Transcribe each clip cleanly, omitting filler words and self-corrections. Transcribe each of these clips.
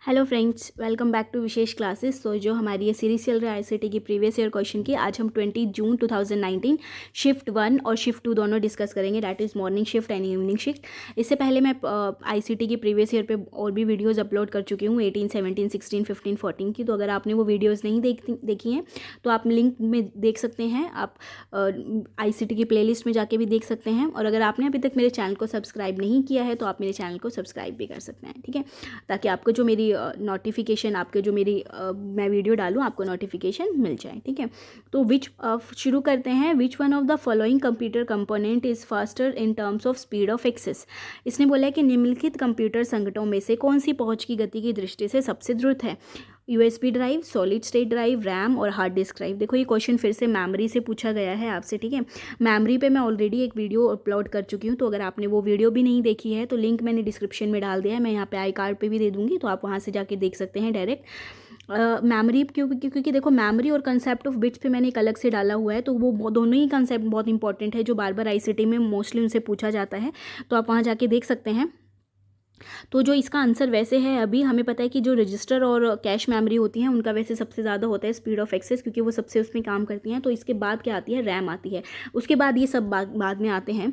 Hello friends, welcome back to Vishesh classes. तो जो हमारी ये सीरीज चल रहा है आईसीटी की प्रीवियस ईयर क्वेश्चन की, आज हम 20 जून 2019 शिफ्ट 1 और शिफ्ट 2 दोनों डिस्कस करेंगे, that is morning shift and evening shift. इससे पहले मैं आईसीटी की प्रीवियस ईयर पे और भी वीडियोस अपलोड कर चुकी हूँ 18, 17, 16, 15, 14 की। तो अगर आपने वो वीडियोज़ नहीं देखी हैं तो आप लिंक में देख सकते हैं, आप आईसीटी की प्लेलिस्ट में जाके भी देख सकते हैं। और अगर आपने अभी तक मेरे चैनल को सब्सक्राइब नहीं किया है तो आप मेरे चैनल को सब्सक्राइब भी कर सकते हैं, ठीक है, ताकि आपको जो मेरी नोटिफिकेशन, आपके जो मेरी मैं वीडियो डालूँ आपको नोटिफिकेशन मिल जाए, ठीक है। तो शुरू करते हैं। Which one of the following computer component is faster in terms of speed of access. इसने बोला है कि निम्नलिखित कंप्यूटर संगठनों में से कौन सी पहुंच की गति की दृष्टि से सबसे द्रुत है। USB drive, solid state drive, RAM और हार्ड डिस्क ड्राइव। देखो ये क्वेश्चन फिर से मेमोरी से पूछा गया है आपसे, ठीक है। मेमोरी पे मैं ऑलरेडी एक वीडियो अपलोड कर चुकी हूँ, तो अगर आपने वो वीडियो भी नहीं देखी है तो लिंक मैंने डिस्क्रिप्शन में डाल दिया है, मैं यहाँ पे आई कार्ड पे भी दे दूँगी, तो आप वहाँ से जाके देख सकते हैं डायरेक्ट। मेमोरी क्योंकि देखो मेमोरी और कंसेप्ट ऑफ बिट्स पे मैंने एक अलग से डाला हुआ है, तो वो दोनों ही कंसेप्ट बहुत इंपॉर्टेंट है जो बार बार आईसीटी में मोस्टली उनसे पूछा जाता है, तो आप वहाँ जाके देख सकते हैं। तो जो इसका आंसर वैसे है, अभी हमें पता है कि जो रजिस्टर और कैश मेमोरी होती हैं उनका वैसे सबसे ज़्यादा होता है स्पीड ऑफ एक्सेस, क्योंकि वो सबसे उसमें काम करती हैं। तो इसके बाद क्या आती है, रैम आती है, उसके बाद ये सब बाद में आते हैं।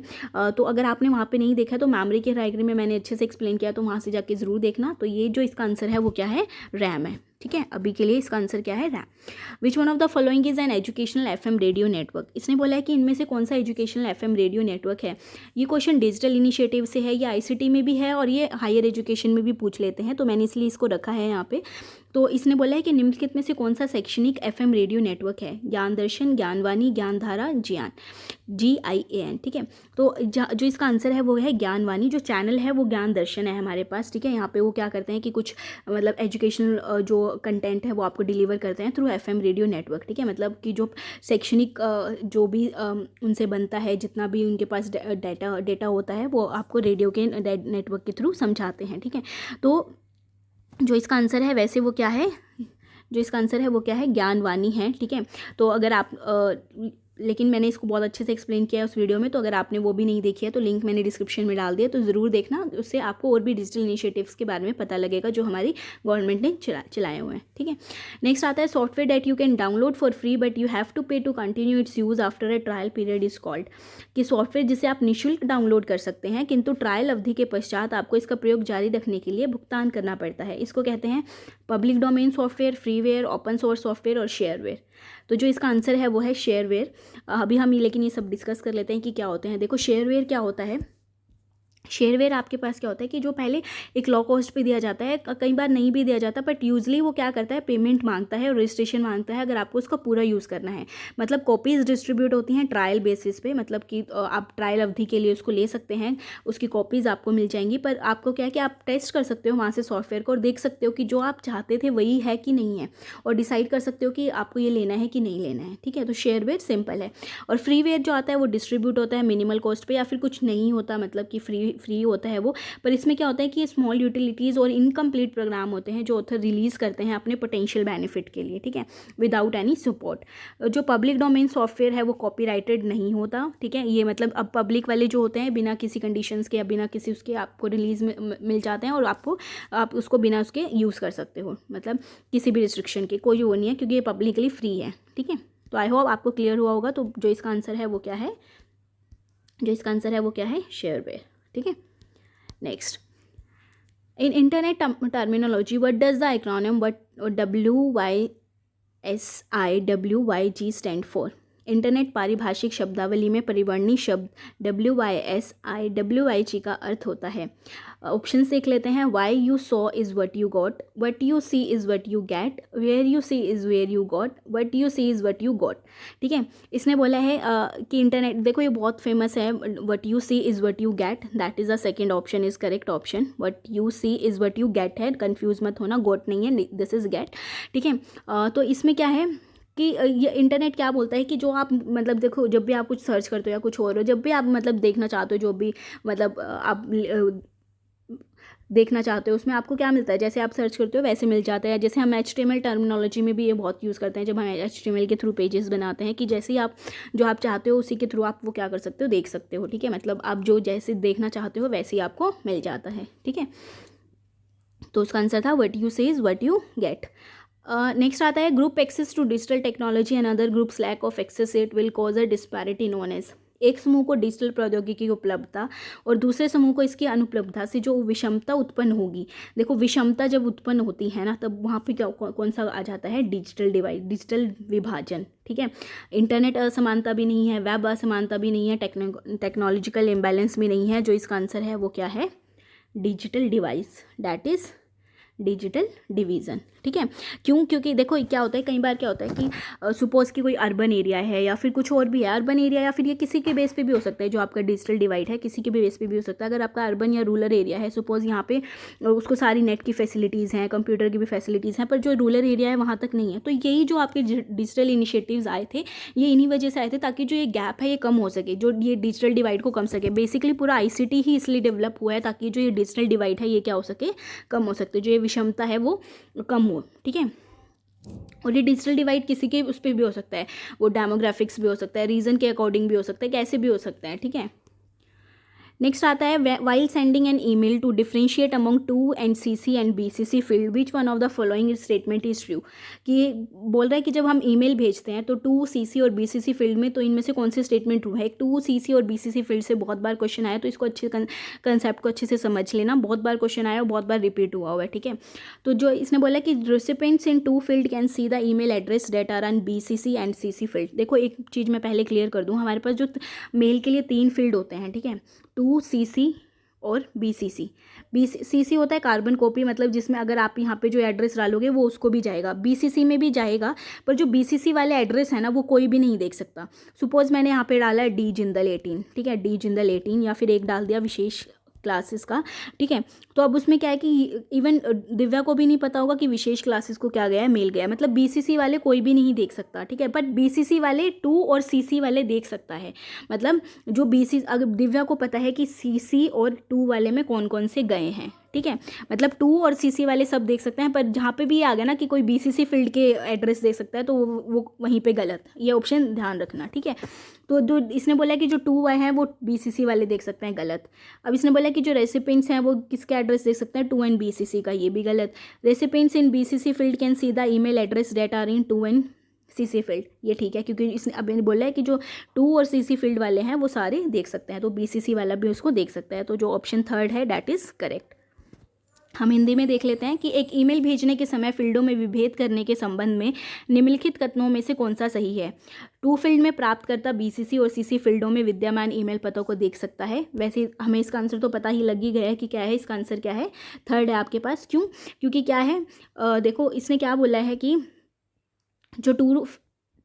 तो अगर आपने वहाँ पे नहीं देखा तो मेमोरी के डायग्राम में मैंने अच्छे से एक्सप्लेन किया, तो वहाँ से जाके ज़रूर देखना। तो ये जो इसका आंसर है वो क्या है, रैम है, ठीक है। अभी के लिए इसका आंसर क्या है, RAM. Which one of the following is an educational FM radio network. इसने बोला है कि इनमें से कौन सा एजुकेशनल एफएम रेडियो नेटवर्क है। ये क्वेश्चन डिजिटल इनिशिएटिव से है, ये आईसीटी में भी है और ये हायर एजुकेशन में भी पूछ लेते हैं, तो मैंने इसलिए इसको रखा है यहाँ पे। तो इसने बोला है कि निम्नलिखित में से कौन सा शैक्षणिक एफएम रेडियो नेटवर्क है। ज्ञान दर्शन, ज्ञानवाणी, ज्ञानधारा, ज्ञान, GIAN, ठीक है। तो जो इसका आंसर है वो है ज्ञानवाणी। जो चैनल है वो ज्ञान दर्शन है हमारे पास, ठीक है। यहाँ पे वो क्या करते हैं कि कुछ मतलब एजुकेशनल जो कंटेंट है वो आपको डिलीवर करते हैं थ्रू एफएम रेडियो नेटवर्क, ठीक है। मतलब कि जो शैक्षणिक जो भी उनसे बनता है, जितना भी उनके पास डेटा होता है वो आपको रेडियो के नेटवर्क के थ्रू समझाते हैं, ठीक है। तो जो इसका आंसर है वैसे वो क्या है, जो इसका आंसर है वो क्या है, ज्ञानवाणी है, ठीक है। तो अगर आप लेकिन मैंने इसको बहुत अच्छे से एक्सप्लेन किया है उस वीडियो में, तो अगर आपने वो भी नहीं देखी है तो लिंक मैंने डिस्क्रिप्शन में डाल दिया, तो ज़रूर देखना, उससे आपको और भी डिजिटल इनिशिएटिव्स के बारे में पता लगेगा जो हमारी गवर्नमेंट ने चलाए हुए हैं, ठीक है। नेक्स्ट आता है software that you can download for free but you have to pay to continue its use after a trial period is called. कि सॉफ्टवेयर जिसे आप निःशुल्क डाउनलोड कर सकते हैं किंतु ट्रायल अवधि के पश्चात आपको इसका प्रयोग जारी रखने के लिए भुगतान करना पड़ता है। इसको कहते हैं public domain software, freeware, open source software और शेयरवेयर। तो जो इसका आंसर है वो है शेयरवेयर। अभी हम लेकिन ये सब डिस्कस कर लेते हैं कि क्या होते हैं। देखो शेयरवेयर क्या होता है। शेयरवेयर आपके पास क्या होता है कि जो पहले एक लो कॉस्ट पे दिया जाता है, कई बार नहीं भी दिया जाता, बट यूजली वो क्या करता है, पेमेंट मांगता है और रजिस्ट्रेशन मांगता है अगर आपको उसका पूरा यूज़ करना है। मतलब कॉपीज़ डिस्ट्रीब्यूट होती हैं ट्रायल बेसिस पे, मतलब कि आप ट्रायल अवधि के लिए उसको ले सकते हैं, उसकी कॉपीज़ आपको मिल जाएंगी, पर आपको क्या है कि आप टेस्ट कर सकते हो वहाँ से सॉफ्टवेयर को और देख सकते हो कि जो आप चाहते थे वही है कि नहीं है, और डिसाइड कर सकते हो कि आपको ये लेना है कि नहीं लेना है, ठीक है। तो शेयरवेयर सिंपल है। और फ्रीवेयर जो आता है वो डिस्ट्रीब्यूट होता है मिनिमल कॉस्ट पे, या फिर कुछ नहीं होता, मतलब कि फ्री होता है वो, पर इसमें क्या होता है कि ये स्मॉल यूटिलिटीज़ और इनकम्प्लीट प्रोग्राम होते हैं जो ऑथर रिलीज़ करते हैं अपने पोटेंशियल बेनिफिट के लिए, ठीक है, विदाउट एनी सपोर्ट। जो पब्लिक डोमेन सॉफ्टवेयर है वो कॉपीराइटेड नहीं होता, ठीक है। ये मतलब अब पब्लिक वाले जो होते हैं बिना किसी कंडीशंस के या बिना किसी उसके आपको रिलीज मिल जाते हैं, और आप उसको बिना उसके यूज़ कर सकते हो, मतलब किसी भी रिस्ट्रिक्शन के कोई वो नहीं है, क्योंकि ये पब्लिकली फ्री है, ठीक है। तो आई होप आपको क्लियर हुआ होगा। तो जो इसका आंसर है वो क्या है, जो इसका आंसर है वो क्या है, शेयरवेयर, ठीक है। Next, in internet terminology, what does the acronym WYSIWYG stand for? Internet पारिभाषिक शब्दावली में परिवर्णी शब्द WYSIWYG का अर्थ होता है। ऑप्शन देख लेते हैं। Why you saw is what you got, what you see is what you get, where you see is where you got, what you see is what you got, ठीक है। इसने बोला है कि इंटरनेट, देखो ये बहुत फेमस है, what you see is what you get, that is the second option is correct option. What you see is what you get है, कन्फ्यूज़ मत होना, गॉट नहीं है, दिस इज़ गेट, ठीक है। तो इसमें क्या है कि ये इंटरनेट क्या बोलता है कि जो आप मतलब देखो, जब भी आप कुछ सर्च करते हो या कुछ और, जब भी आप मतलब देखना चाहते हो, जो भी मतलब आप देखना चाहते हो उसमें आपको क्या मिलता है, जैसे आप सर्च करते हो वैसे मिल जाता है। जैसे हम HTML टर्मिनोलॉजी में भी ये बहुत यूज़ करते हैं जब हम HTML के थ्रू पेजेस बनाते हैं, कि जैसे ही आप जो आप चाहते हो उसी के थ्रू आप वो क्या कर सकते हो, देख सकते हो, ठीक है। मतलब आप जो जैसे देखना चाहते हो वैसे ही आपको मिल जाता है, ठीक है। तो उसका आंसर था what you say is what you get. Next आता है group access to digital technology and other groups lack of access it will cause a disparity known as. एक समूह को डिजिटल प्रौद्योगिकी की उपलब्धता और दूसरे समूह को इसकी अनुपलब्धता से जो विषमता उत्पन्न होगी, देखो विषमता जब उत्पन्न होती है ना तब वहाँ पे क्या कौन सा आ जाता है, डिजिटल डिवाइड, डिजिटल विभाजन। ठीक है, इंटरनेट असमानता भी नहीं है, वेब असमानता भी नहीं है, टेक्नोलॉजिकल इम्बैलेंस भी नहीं है। जो इसका आंसर है वो क्या है, digital device, that is digital division. ठीक है, क्यों, क्योंकि देखो क्या होता है, कई बार क्या होता है कि सपोज़ कि कोई अर्बन एरिया है या फिर कुछ और भी है, अर्बन एरिया या फिर ये किसी के बेस पे भी हो सकता है, जो आपका डिजिटल डिवाइड है किसी के भी बेस पे भी हो सकता है। अगर आपका अर्बन या रूरल एरिया है, सपोज़ यहाँ पे उसको सारी नेट की फैसिलिटीज़ हैं, कंप्यूटर की भी फैसिलिटीज़ हैं, पर जो रूरल एरिया है वहाँ तक नहीं है। तो यही जो आपके डिजिटल इनिशिएटिव्स आए थे ये इन्हीं वजह से आए थे, ताकि जो ये गैप है ये कम हो सके, जो ये डिजिटल डिवाइड को कम सके। बेसिकली पूरा ICT ही इसलिए डेवलप हुआ है ताकि जो ये डिजिटल डिवाइड है ये क्या हो सके, कम हो सकते, जो ये विषमता है वो कम हो। ठीक है, और ये डिजिटल डिवाइड किसी के उस पर भी हो सकता है, वो डेमोग्राफिक्स भी हो सकता है, रीजन के अकॉर्डिंग भी हो सकता है, कैसे भी हो सकता है। ठीक है, नेक्स्ट आता है while sending an email to differentiate among 2 NCC and BCC field which one of the following statement is true. कि बोल रहा है कि जब हम ईमेल भेजते हैं तो 2 CC और BCC फील्ड में, तो इनमें से कौन सी स्टेटमेंट ट्रू है। 2 CC और BCC फील्ड से बहुत बार क्वेश्चन आया, तो इसको अच्छे कंसेप्ट को अच्छे से समझ लेना, बहुत बार क्वेश्चन आया और बहुत बार रिपीट हुआ है। ठीक है, तो जो इसने बोला कि recipients in 2 field can see the email address that are on BCC and CC field. देखो एक चीज़ मैं पहले क्लियर कर दूँ, हमारे पास जो मेल के लिए 3 फील्ड होते हैं। ठीक है, 2 CC और BCC। CC होता है कार्बन कॉपी, मतलब जिसमें अगर आप यहाँ पे जो एड्रेस डालोगे वो उसको भी जाएगा, BCC में भी जाएगा, पर जो BCC वाले एड्रेस है ना वो कोई भी नहीं देख सकता। सपोज मैंने यहाँ पे डाला है D जिंदल 18, ठीक है, D जिंदल 18, या फिर एक डाल दिया विशेष क्लासेस का। ठीक है, तो अब उसमें क्या है कि इवन दिव्या को भी नहीं पता होगा कि विशेष क्लासेस को क्या गया है, मेल गया है, मतलब BCC वाले कोई भी नहीं देख सकता। ठीक है, बट BCC वाले 2 और CC वाले देख सकता है। मतलब जो BCC, अगर दिव्या को पता है कि CC और 2 वाले में कौन कौन से गए हैं। ठीक है, मतलब 2 और CC वाले सब देख सकते हैं, पर जहाँ पे भी ये आ गया ना कि कोई BCC फील्ड के एड्रेस देख सकता है तो वो वहीं पे गलत, ये ऑप्शन ध्यान रखना। ठीक है, तो जो इसने बोला कि जो 2 हैं वो BCC वाले देख सकते हैं, गलत। अब इसने बोला कि जो रेसिपिएंट्स हैं वो किसका एड्रेस देख सकते हैं, 2 and BCC का, ये भी गलत। Recipients in BCC field can see the email address that are in 2 and CC field, ये ठीक है, क्योंकि इसने अभी बोला है कि जो 2 और CC फील्ड वाले हैं वो सारे देख सकते हैं, तो BCC वाला भी उसको देख सकता है। तो जो ऑप्शन 3 है दैट इज़ करेक्ट। हम हिंदी में देख लेते हैं कि एक ईमेल भेजने के समय फील्डों में विभेद करने के संबंध में निम्नलिखित कथनों में से कौन सा सही है। 2 फील्ड में प्राप्तकर्ता BCC और CC फील्डों में विद्यमान ईमेल पतों को देख सकता है। वैसे हमें इसका आंसर तो पता ही लग ही गया है कि क्या है, इसका आंसर क्या है, 3 है आपके पास। क्यों, क्योंकि क्या है, देखो इसने क्या बोला है कि जो 2,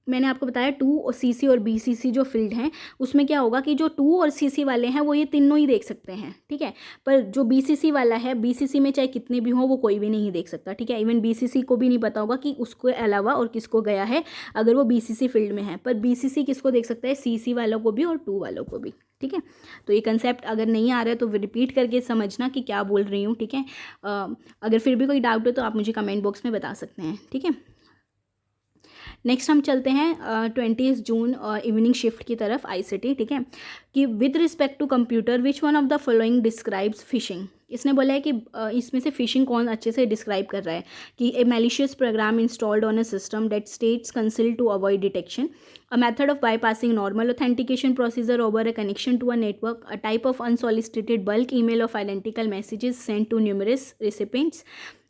मैंने आपको बताया 2 और CC और BCC जो फील्ड हैं उसमें क्या होगा कि जो 2 और CC वाले हैं वो ये तीनों ही देख सकते हैं। ठीक है, पर जो BCC वाला है, BCC में चाहे कितने भी हों वो कोई भी नहीं देख सकता। ठीक है, इवन BCC को भी नहीं पता होगा कि उसके अलावा और किसको गया है अगर वो BCC फील्ड में है, पर BCC किसको देख सकता है, CC वालों को भी और 2 वालों को भी। ठीक है, तो ये कंसेप्ट अगर नहीं आ रहा है तो रिपीट करके समझना कि क्या बोल रही हूँ। ठीक है, अगर फिर भी कोई डाउट है तो आप मुझे कमेंट बॉक्स में बता सकते हैं। ठीक है, नेक्स्ट हम चलते हैं 20 जून इवनिंग शिफ्ट की तरफ, ICT। ठीक है, कि with respect to computer which one of the following describes phishing. इसने बोला है कि इसमें से फिशिंग कौन अच्छे से डिस्क्राइब कर रहा है, कि a malicious program installed on a system that states conceal to avoid detection, a method of bypassing normal authentication procedure over a connection to a network, a type of unsolicited bulk email of identical messages sent to numerous recipients,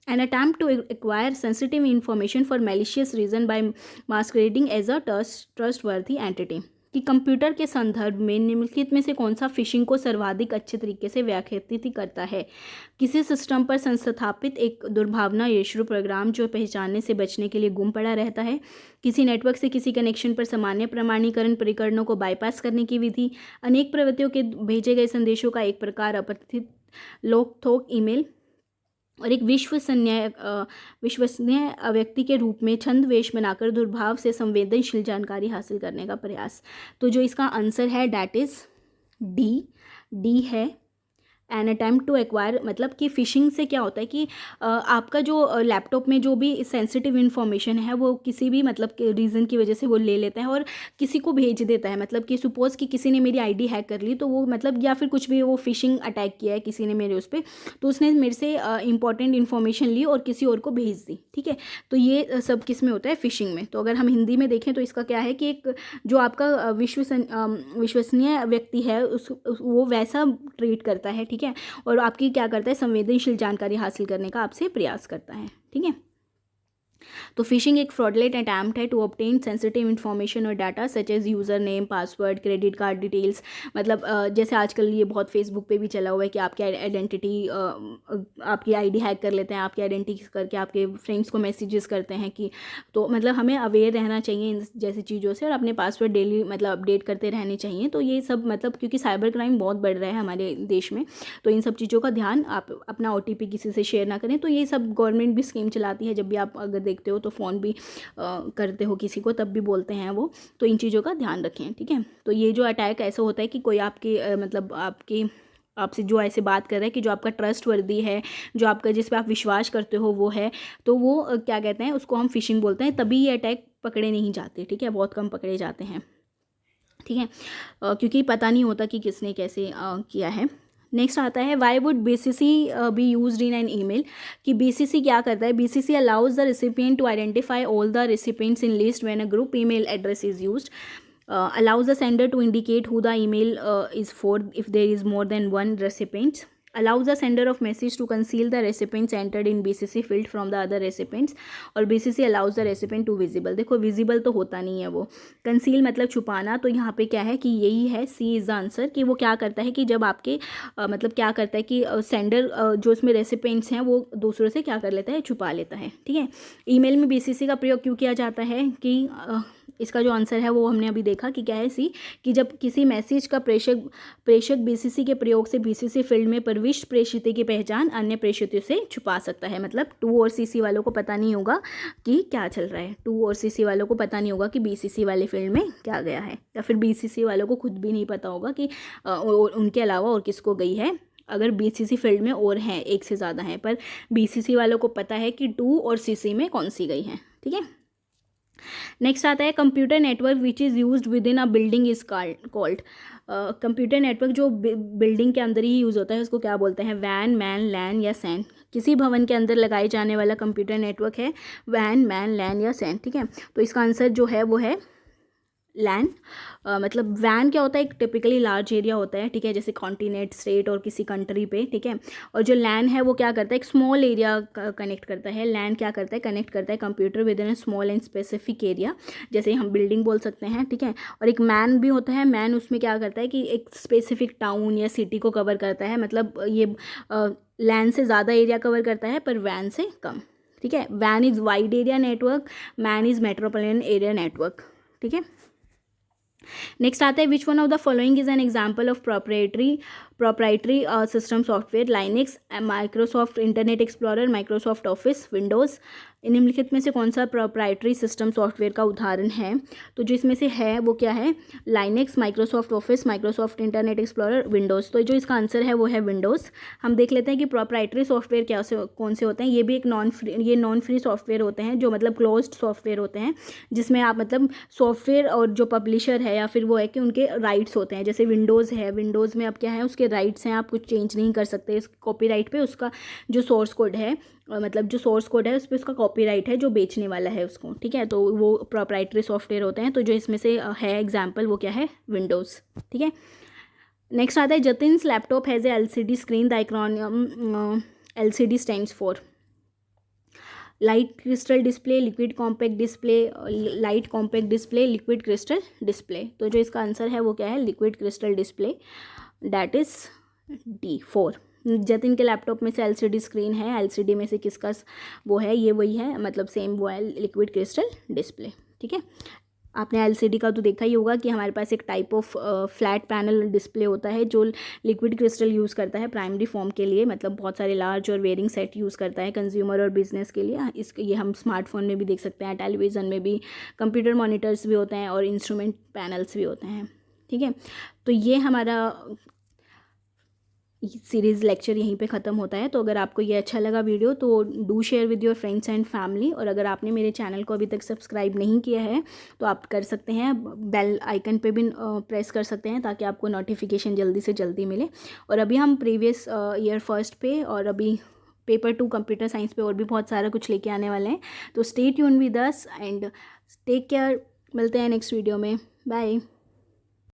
an attempt to acquire sensitive information for malicious reason by masquerading as a trustworthy entity। कि computer के संदर्भ में निम्नलिखित में से कौन सा fishing को सर्वाधिक अच्छे तरीके से व्याख्यायित करता है। किसी सिस्टम पर संस्थापित एक दुर्भावनायुक्त प्रोग्राम जो पहचानने से बचने के लिए गुम पड़ा रहता है, किसी नेटवर्क से किसी कनेक्शन पर सामान्य प्रमाणीकरण परिकरणों को बाईपास करने की विधि, अनेक प्रवृत्तियों के भेजे गए संदेशों का एक प्रकार अपरिचित लोकथोक ईमेल, और एक विश्वसनीय व्यक्ति के रूप में छंद वेश बनाकर दुर्भाव से संवेदनशील जानकारी हासिल करने का प्रयास। तो जो इसका आंसर है दैट इज़ डी है एन अटेम्प्ट टू एक्वायर, मतलब कि फ़िशिंग से क्या होता है कि आपका जो लैपटॉप में जो भी सेंसिटिव इन्फॉर्मेशन है वो किसी भी मतलब के रीज़न की वजह से वो ले लेता है और किसी को भेज देता है। मतलब कि सपोज़ कि किसी ने मेरी आईडी हैक कर ली, तो वो मतलब या फिर कुछ भी वो फ़िशिंग अटैक किया है किसी ने मेरे उस पर, तो उसने मेरे से इंपॉर्टेंट इन्फॉर्मेशन ली और किसी और को भेज दी, ठीक है। तो ये सब किस में होता है, फ़िशिंग में। तो अगर हम हिंदी में देखें तो इसका क्या है कि एक जो आपका विश्वसनीय व्यक्ति है वो वैसा ट्रीट करता है, ठीक है, और आपकी क्या करता है, संवेदनशील जानकारी हासिल करने का आपसे प्रयास करता है, ठीक है। तो फिशिंग एक फ्रॉडलेंट अटैम्प्ट है टू ऑब्टेन सेंसिटिव इन्फॉर्मेशन और data such as user name, password, credit card details. मतलब जैसे आजकल ये बहुत फेसबुक पे भी चला हुआ है कि आपकी आइडेंटिटी, आपकी आईडी हैक कर लेते हैं, आपकी आइडेंटिटी करके आपके फ्रेंड्स को मैसेजेस करते हैं कि, तो मतलब हमें अवेयर रहना चाहिए इन जैसी चीज़ों से और अपने पासवर्ड डेली मतलब अपडेट करते रहने चाहिए। तो ये सब मतलब क्योंकि साइबर क्राइम बहुत बढ़ रहा है हमारे देश में, तो इन सब चीज़ों का ध्यान, आप अपना OTP किसी से शेयर ना करें। तो ये सब गवर्नमेंट भी स्कीम चलाती है, जब भी आप अगर देखते हो तो फ़ोन भी करते हो किसी को तब भी बोलते हैं वो, तो इन चीज़ों का ध्यान रखें, ठीक है। तो ये जो अटैक ऐसा होता है कि कोई आपके मतलब आपसे जो ऐसे बात कर रहा है कि जो आपका ट्रस्ट वर्दी है, जो आपका जिस पे आप विश्वास करते हो वो है, तो वो क्या कहते हैं, उसको हम फिशिंग बोलते हैं। तभी ये अटैक पकड़े नहीं जाते, ठीक है, बहुत कम पकड़े जाते हैं, ठीक है, क्योंकि पता नहीं होता कि किसने कैसे किया है। नेक्स्ट आता है why would BCC be used in an email, कि BCC क्या करता है, BCC allows the recipient to identify all the recipients in list when a group email address is used, allows the sender to indicate who the email is for if there is more than one recipient, allows the sender of message to conceal the recipients entered in BCC field from the other recipients, और BCC allows the recipient to visible। देखो visible तो होता नहीं है वो, conceal मतलब छुपाना, तो यहाँ पे क्या है कि यही है, C इज़ द आंसर, कि वो क्या करता है कि जब आपके मतलब क्या करता है कि सेंडर जो इसमें रेसिपेंट्स हैं वो दूसरों से क्या कर लेता है, छुपा लेता है, ठीक है। ईमेल में BCC का प्रयोग क्यों किया जाता है, कि इसका जो आंसर है वो हमने अभी देखा कि क्या है, C, कि जब किसी मैसेज का प्रेषक BCC के प्रयोग से BCC फील्ड में प्रविष्ट प्रेषित की पहचान अन्य प्रेषितों से छुपा सकता है। मतलब 2 और CC वालों को पता नहीं होगा कि क्या चल रहा है, 2 और CC वालों को पता नहीं होगा कि BCC वाले फील्ड में क्या गया है, या फिर BCC वालों को खुद भी नहीं पता होगा कि उनके अलावा और किसको गई है। अगर BCC फील्ड में और हैं, एक से ज़्यादा हैं, पर BCC वालों को पता है कि 2 और CC में कौन सी गई हैं, ठीक है। नेक्स्ट आता है computer network which is used with in a building is called. Computer network जो बिल्डिंग के अंदर ही यूज़ होता है उसको क्या बोलते हैं, वैन, मैन, लैन या सैन। किसी भवन के अंदर लगाए जाने वाला कंप्यूटर नेटवर्क है वैन, मैन, लैन या सैन, ठीक है। तो इसका आंसर जो है वो है लैन। मतलब वैन क्या होता है, एक टिपिकली लार्ज एरिया होता है, ठीक है, जैसे कॉन्टिनेंट, स्टेट और किसी कंट्री पे, ठीक है। और जो लैन है वो क्या करता है, एक स्मॉल एरिया कनेक्ट करता है। लैन क्या करता है, कनेक्ट करता है computer with in a small and specific area, जैसे हम बिल्डिंग बोल सकते हैं, ठीक है। और एक मैन भी होता है, मैन उसमें क्या करता है कि एक स्पेसिफिक टाउन या सिटी को कवर करता है। मतलब ये लैन से ज़्यादा एरिया कवर करता है पर वैन से कम, ठीक है। Van is wide area network, man is metropolitan area network, ठीक है। नेक्स्ट आता है विच one of the following is an example of proprietary system software, Linux, Microsoft internet explorer, Microsoft office, Windows. निम्नलिखित में से कौन सा प्रोप्राइटरी सिस्टम सॉफ्टवेयर का उदाहरण है, तो जो इसमें से है वो क्या है, Linux, Microsoft office, Microsoft internet explorer, Windows. तो जो इसका आंसर है वो है विंडोज़। हम देख लेते हैं कि प्रोप्राइटरी सॉफ्टवेयर क्या कौन से होते हैं। ये भी एक नॉन फ्री सॉफ्टवेयर होते हैं, जो मतलब क्लोज्ड सॉफ्टवेयर होते हैं, जिसमें आप मतलब सॉफ्टवेयर और जो पब्लिशर है या फिर वो है कि उनके राइट्स होते हैं। जैसे विंडोज़ है, विंडोज़ में अब क्या है, उसके राइट्स हैं, आप कुछ चेंज नहीं कर सकते इस कॉपीराइट पे। उसका जो सोर्स कोड है, मतलब जो सोर्स कोड है उस पर उसका कॉपीराइट है, जो बेचने वाला है उसको, ठीक है। तो वो प्रोप्राइटरी सॉफ्टवेयर होते हैं। तो जो इसमें से है एग्जाम्पल वो क्या है, विंडोज़, ठीक है। नेक्स्ट आता है Jatin's laptop has a LCD screen, the acronym LCD stands for light crystal display, liquid compact display, light compact display, liquid crystal display. तो जो इसका आंसर है वो क्या है, liquid crystal display, that is D4। Jatin के लैपटॉप में से LCD स्क्रीन है, LCD में से किसका वो है, ये वही है, मतलब सेम वो है, लिक्विड क्रिस्टल डिस्प्ले, ठीक है। आपने LCD का तो देखा ही होगा कि हमारे पास एक type of flat panel display होता है जो लिक्विड क्रिस्टल यूज़ करता है प्राइमरी फॉर्म के लिए, मतलब बहुत सारे लार्ज और वेयरिंग सेट यूज़ करता है कंज्यूमर और बिजनेस के लिए। ये हम स्मार्टफोन में भी देख सकते हैं, टेलीविज़न में भी, कंप्यूटर मॉनिटर्स भी होते हैं और इंस्ट्रूमेंट पैनल्स भी होते हैं, ठीक है। तो ये सीरीज़ लेक्चर यहीं पे ख़त्म होता है। तो अगर आपको ये अच्छा लगा वीडियो तो do share with your friends and family, और अगर आपने मेरे चैनल को अभी तक सब्सक्राइब नहीं किया है तो आप कर सकते हैं, बेल आइकन पे भी प्रेस कर सकते हैं ताकि आपको नोटिफिकेशन जल्दी से जल्दी मिले। और अभी हम प्रीवियस ईयर फर्स्ट पे और अभी पेपर 2 कंप्यूटर साइंस पे और भी बहुत सारा कुछ लेके आने वाले हैं। तो stay tune with us and take care. मिलते हैं नेक्स्ट वीडियो में। बाय।